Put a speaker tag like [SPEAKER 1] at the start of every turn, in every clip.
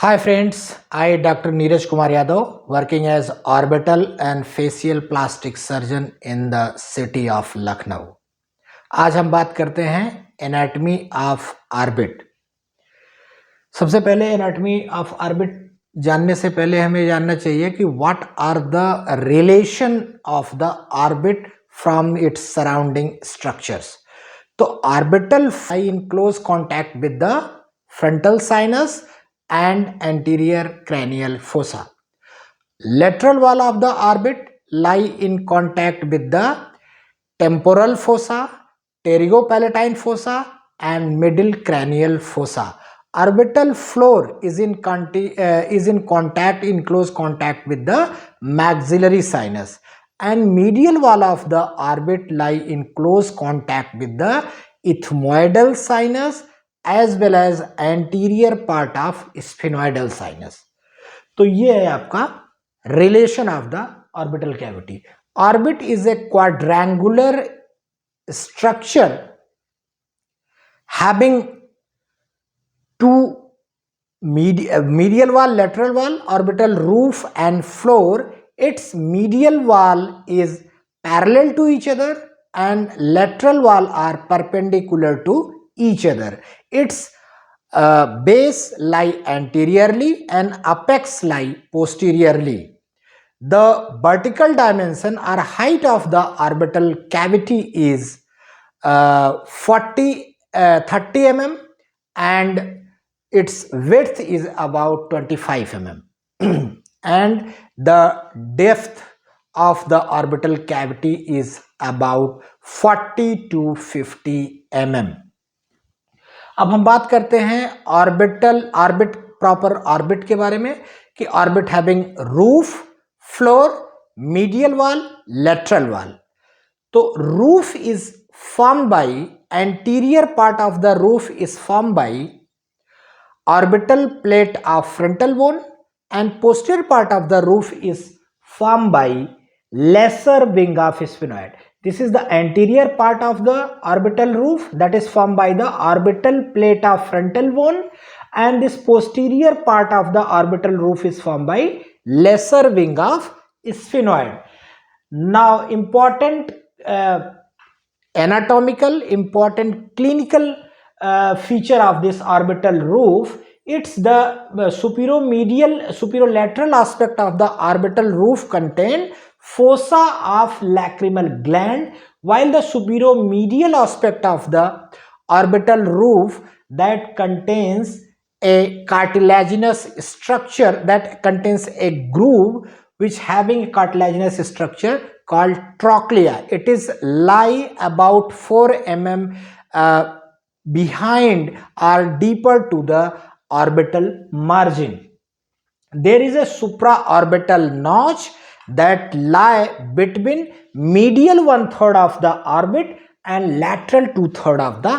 [SPEAKER 1] Hi friends, I Dr. Neeraj Kumar Yadav, working as orbital and facial plastic surgeon in the city of Lucknow. आज हम बात करते हैं anatomy of orbit. सबसे पहले anatomy of orbit जानने से पहले हमें जानना चाहिए कि what are the relation of the orbit from its surrounding structures. तो orbital fly in close contact with the frontal sinus and anterior cranial fossa. Lateral wall of the orbit lie in contact with the temporal fossa, pterygopalatine fossa and middle cranial fossa. Orbital floor is in close contact with the maxillary sinus, and medial wall of the orbit lie in close contact with the ethmoidal sinus as well as anterior part of sphenoidal sinus. तो ये है आपका relation of the orbital cavity. Orbit is a quadrangular structure having two medial wall, lateral wall, orbital roof and floor. Its medial wall is parallel to each other and lateral wall are perpendicular to each other. Its base lie anteriorly and apex lie posteriorly. The vertical dimension or height of the orbital cavity is 30 mm and its width is about 25 mm and the depth of the orbital cavity is about 40 to 50 mm. अब हम बात करते हैं orbit proper orbit के बारे में कि orbit having roof, floor, medial wall, lateral wall. तो roof is formed by anterior part of the roof is formed by orbital plate of frontal bone and posterior part of the roof is formed by lesser wing of sphenoid. This is the anterior part of the orbital roof that is formed by the orbital plate of frontal bone, and this posterior part of the orbital roof is formed by lesser wing of sphenoid. Now important anatomical, important clinical feature of this orbital roof, it's the superolateral aspect of the orbital roof contain fossa of lacrimal gland, while the superomedial aspect of the orbital roof that contains a cartilaginous structure, that contains a groove which having a cartilaginous structure called trochlea. It is lie about 4 mm behind or deeper to the orbital margin. There is a supraorbital notch that lie between medial 1/3 of the orbit and lateral 2/3 of the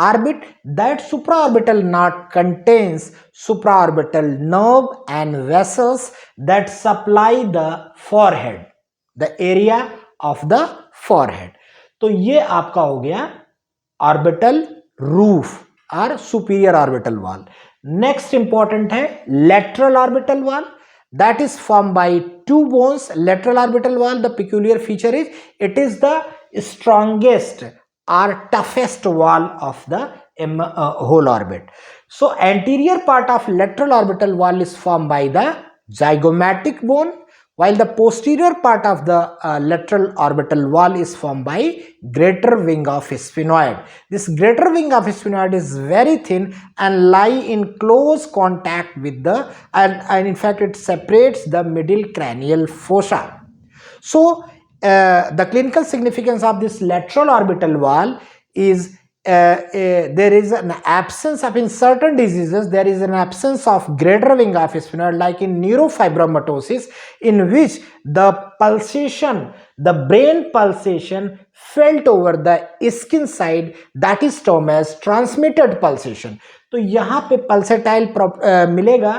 [SPEAKER 1] orbit. That supraorbital notch contains supraorbital nerve and vessels that supply the forehead, the area of the forehead. तो ये आपका हो गया orbital roof और superior orbital wall. Next important है lateral orbital wall, that is formed by two bones. Lateral orbital wall, the peculiar feature is it is the strongest or toughest wall of the whole orbit. So anterior part of lateral orbital wall is formed by the zygomatic bone, while the posterior part of the lateral orbital wall is formed by greater wing of sphenoid. This greater wing of sphenoid is very thin and lie in close contact with the and in fact it separates the middle cranial fossa. So the clinical significance of this lateral orbital wall is there is an absence of, in certain diseases there is an absence of greater wing of sphenoid, like in neurofibromatosis, in which the pulsation, the brain pulsation felt over the skin side, that is termed as transmitted pulsation. तो यहाँ पे pulsatile मिलेगा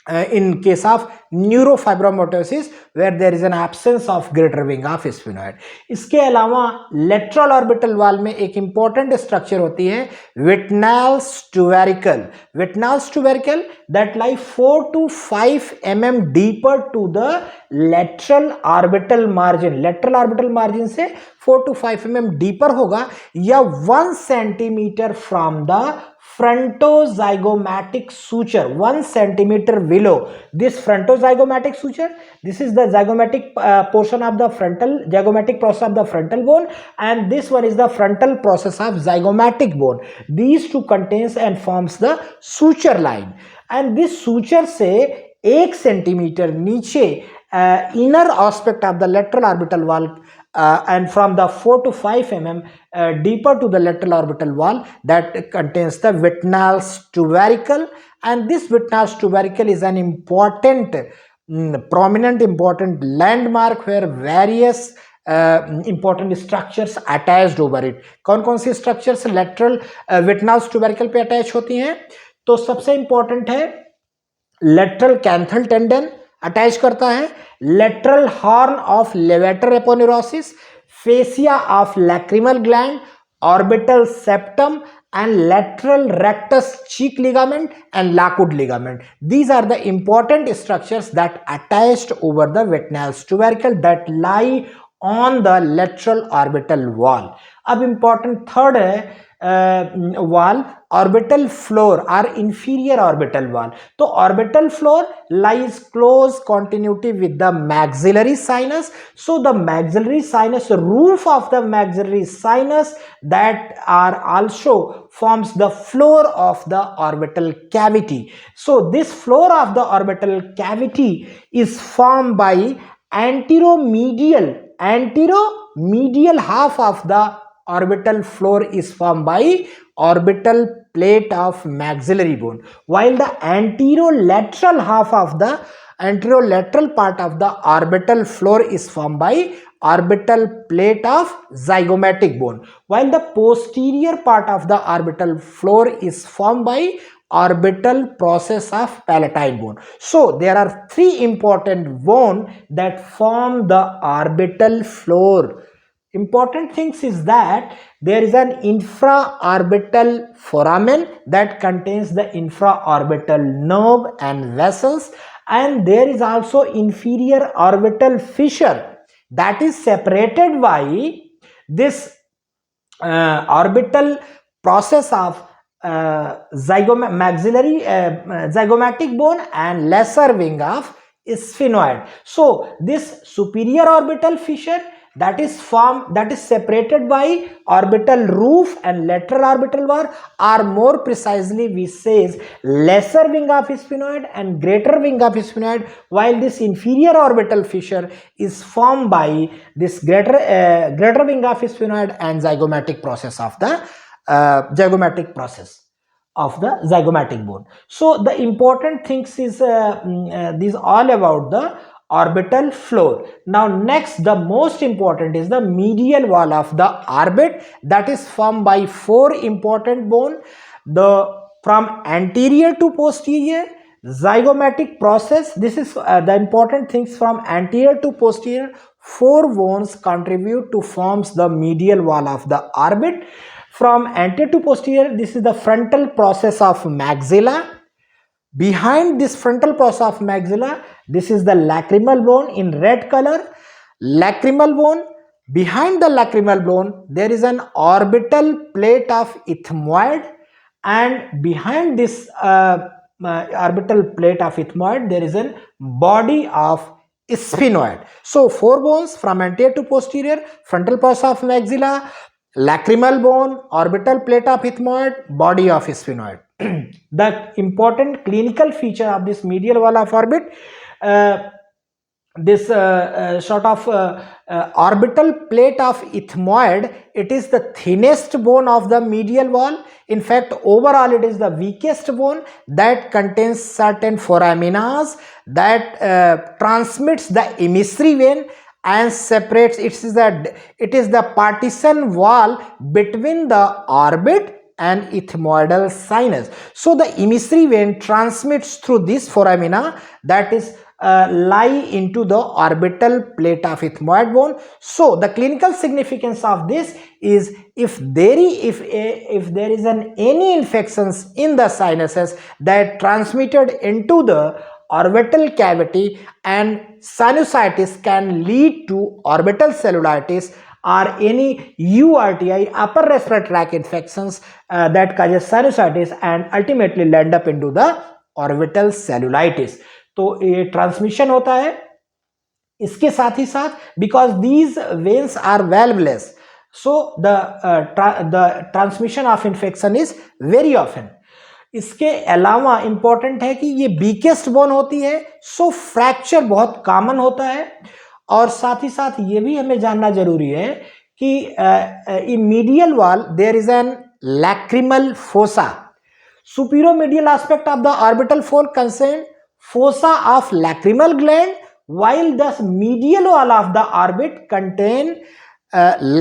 [SPEAKER 1] in case of neurofibromatosis where there is an absence of greater wing of sphenoid. इसके अलावा lateral orbital wall में एक important structure होती है Wittnall's tubercle. Wittnall's tubercle that lie 4 to 5 mm deeper to the lateral orbital margin. Lateral orbital margin से 4 to 5 mm deeper होगा या 1 centimeter from the frontozygomatic suture, 1 centimeter below this frontozygomatic suture. This is the zygomatic portion of the frontal zygomatic process of the frontal bone, and this one is the frontal process of zygomatic bone. These two contains and forms the suture line, and this suture से 1 centimeter नीचे inner aspect of the lateral orbital wall and from the 4 to 5 mm deeper to the lateral orbital wall that contains the Wittnall's tubercle, and this Wittnall's tubercle is an important prominent important landmark where various important structures attached over it. कौन कौन सी structures lateral Wittnall's tubercle पे attach होती हैं? तो सबसे important है lateral canthal tendon attach करता है, lateral horn of levator aponeurosis, fascia of lacrimal gland, orbital septum and lateral rectus cheek ligament and Lacoud ligament. These are the important structures that attached over the Wittnall's tubercle that lie on the lateral orbital wall. अब important third है wall, orbital floor or inferior orbital wall. तो orbital floor lies close continuity with the maxillary sinus. So the maxillary sinus, roof of the maxillary sinus that are also forms the floor of the orbital cavity. So this floor of the orbital cavity is formed by anteromedial half of the orbital floor is formed by orbital plate of maxillary bone, while the anterolateral half of the anterolateral part of the orbital floor is formed by orbital plate of zygomatic bone, while the posterior part of the orbital floor is formed by orbital process of palatine bone. So there are three important bones that form the orbital floor. Important things is that there is an infraorbital foramen that contains the infraorbital nerve and vessels, and there is also inferior orbital fissure that is separated by this orbital process of zygomatic bone and lesser wing of sphenoid. So this superior orbital fissure that is separated by orbital roof and lateral orbital wall, or more precisely we says lesser wing of sphenoid and greater wing of sphenoid, while this inferior orbital fissure is formed by this greater wing of sphenoid and zygomatic process of the zygomatic bone. So the important things is these all about the orbital floor. Now next, the most important is the medial wall of the orbit that is formed by four important bone. From anterior to posterior zygomatic process, this is the important things. From anterior to posterior, four bones contribute to forms the medial wall of the orbit. From anterior to posterior, this is the frontal process of maxilla. Behind this frontal process of maxilla, this is the lacrimal bone in red color. Lacrimal bone. Behind the lacrimal bone, there is an orbital plate of ethmoid, and behind this orbital plate of ethmoid, there is a body of sphenoid. So four bones from anterior to posterior, frontal process of maxilla, lacrimal bone, orbital plate of ethmoid, body of sphenoid. The important clinical feature of this medial wall of orbit, this sort of orbital plate of ethmoid, it is the thinnest bone of the medial wall. In fact, overall it is the weakest bone that contains certain foraminas that transmits the emissary vein and separates. It is the partition wall between the orbit an ethmoidal sinus. So the emissary vein transmits through this foramina, that is lie into the orbital plate of ethmoid bone. So the clinical significance of this is if there is any infections in the sinuses that transmitted into the orbital cavity, and sinusitis can lead to orbital cellulitis or any URTI, upper respiratory tract infections that causes sinusitis and ultimately land up into the orbital cellulitis. तो ये transmission होता है। इसके साथ ही साथ because these veins are valveless, so the transmission of infection is very often. इसके अलावा इंपॉर्टेंट है कि ये वीकेस्ट बोन होती है, सो फ्रैक्चर बहुत कॉमन होता है। और साथ ही साथ ये भी हमें जानना जरूरी है कि in medial wall there is an lacrimal fossa. Superomedial aspect of the orbital fold consent fossa of lacrimal gland, while the medial wall of the orbit contain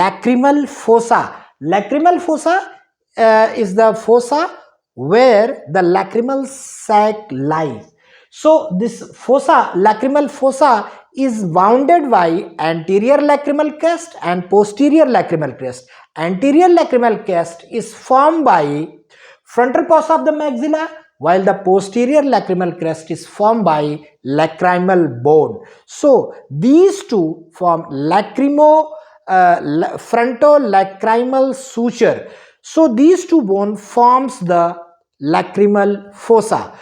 [SPEAKER 1] lacrimal fossa. Lacrimal fossa is the fossa where the lacrimal sac lies. So this fossa, lacrimal fossa, is bounded by anterior lacrimal crest and posterior lacrimal crest. Anterior lacrimal crest is formed by frontal fossa of the maxilla, while the posterior lacrimal crest is formed by lacrimal bone. So these two form fronto-lacrimal suture. So these two bone forms the lacrimal fossa.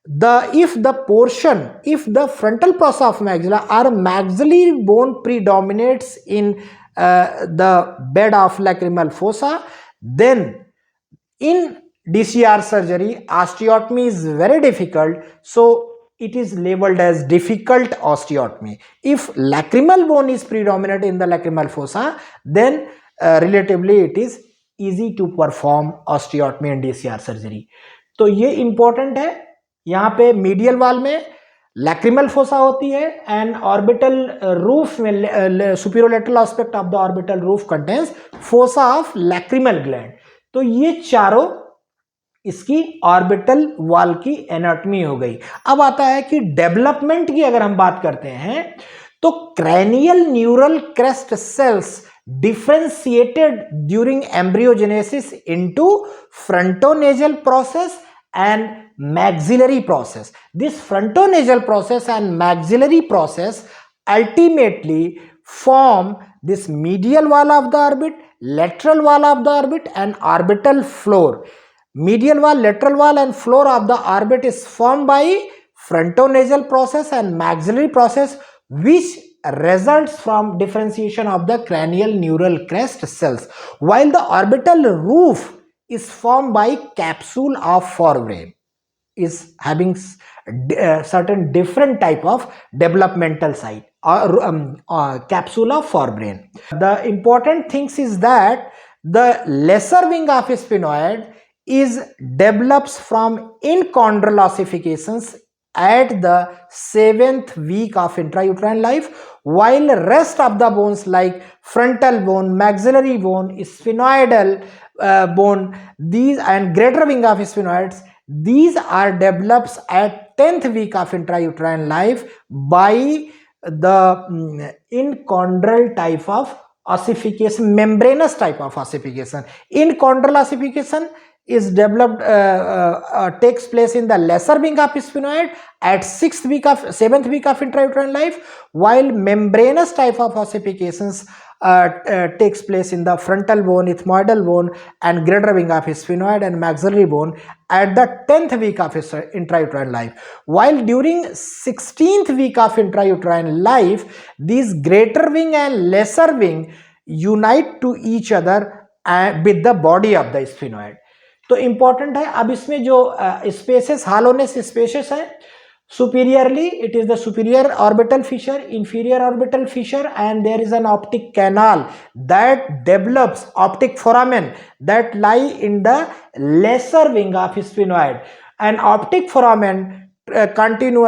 [SPEAKER 1] If the frontal fossa of maxilla or maxillary bone predominates in the bed of lacrimal fossa, then in DCR surgery, osteotomy is very difficult, so it is labeled as difficult osteotomy. If lacrimal bone is predominant in the lacrimal fossa, then relatively it is easy to perform osteotomy and DCR surgery. तो ये important है। यहाँ पे medial वाल में lacrimal fossa होती है and orbital roof में superolateral aspect of the orbital roof contains fossa of lacrimal gland. तो ये चारों इसकी ऑर्बिटल वॉल की एनाटॉमी हो गई। अब आता है कि डेवलपमेंट की अगर हम बात करते हैं तो cranial neural crest cells differentiated during embryogenesis into frontonasal process and maxillary process. This frontonasal process and maxillary process ultimately form this medial wall of the orbit, lateral wall of the orbit and orbital floor. Medial wall, lateral wall and floor of the orbit is formed by frontonasal process and maxillary process, which results from differentiation of the cranial neural crest cells, while the orbital roof is formed by capsule of forebrain, is having certain different type of developmental site or capsule of forebrain. The important things is that the lesser wing of sphenoid is develops from inchondral ossifications at the 7th week of intrauterine life, while rest of the bones like frontal bone, maxillary bone, sphenoidal bone, these and greater wing of sphenoids, these are develops at 10th week of intrauterine life by the inchondral type of ossification, membranous type of ossification. Inchondral ossification is developed takes place in the lesser wing of sphenoid at 7th week of intrauterine life, while membranous type of ossifications takes place in the frontal bone, ethmoidal bone and greater wing of sphenoid and maxillary bone at the 10th week of intrauterine life, while during 16th week of intrauterine life these greater wing and lesser wing unite to each other with the body of the sphenoid. तो important है। अब इसमें जो spaces हालोनेस spaces है, superiorly it is the superior orbital fissure, inferior orbital fissure, and there is an optic canal that develops, optic foramen that lie in the lesser wing of sphenoid, and optic foramen continue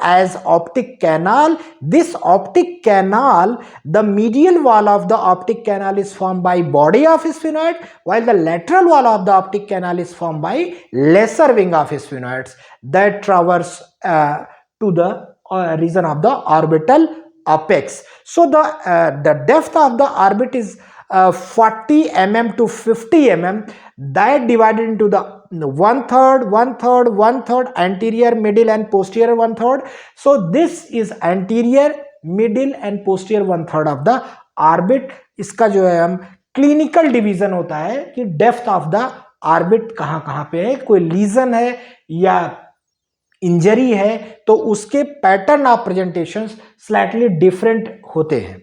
[SPEAKER 1] as optic canal. This optic canal, the medial wall of the optic canal is formed by body of sphenoid, while the lateral wall of the optic canal is formed by lesser wing of sphenoids that traverse to the region of the orbital apex. So the depth of the orbit is 40 mm to 50 mm, that divided into the 1/3, 1/3, 1/3, anterior, middle and posterior 1/3. So this is anterior, middle and posterior 1/3 of the orbit. इसका जो है हम clinical division होता है कि depth of the orbit कहाँ कहाँ पे है, कोई लीजन है या इंजरी है, तो उसके pattern of presentation slightly different होते हैं।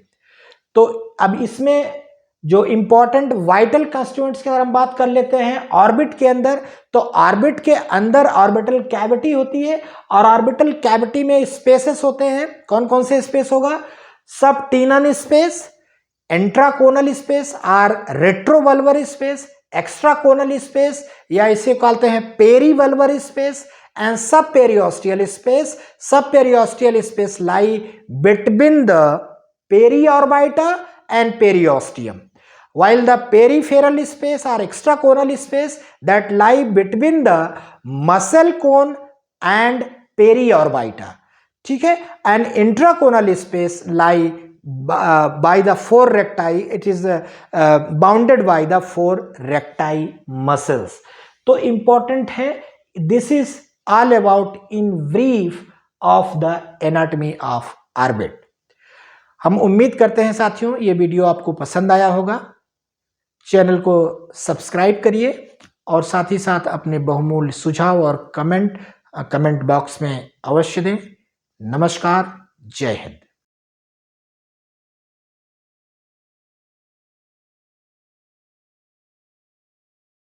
[SPEAKER 1] तो अब इसमें जो इंपॉर्टेंट वाइटल कंस्टिट्यूएंट्स की अगर हम बात कर लेते हैं ऑर्बिट के अंदर, तो ऑर्बिट के अंदर ऑर्बिटल कैविटी होती है और ऑर्बिटल कैविटी में स्पेसेस होते हैं। कौन कौन से स्पेस होगा? सबटीनन स्पेस, इंट्राकोनल स्पेस और रेट्रोवल्वर स्पेस, एक्स्ट्राकोनल स्पेस या इसे कहते हैं पेरीवल्वर space and subperiosteal space. Subperiosteal space lie between the periorbita and periosteum, while the peripheral space or extraconal space that lie between the muscle cone and periorbita. ठीक है, and intraconal space lie by the four recti. It is bounded by the four recti muscles. तो important है, this is all about in brief of the anatomy of orbit. हम उम्मीद करते हैं साथियों ये वीडियो आपको पसंद आया होगा। चैनल को सब्सक्राइब करिए और साथ ही साथ अपने बहुमूल्य सुझाव और कमेंट बॉक्स में अवश्य दें। नमस्कार, जय हिंद।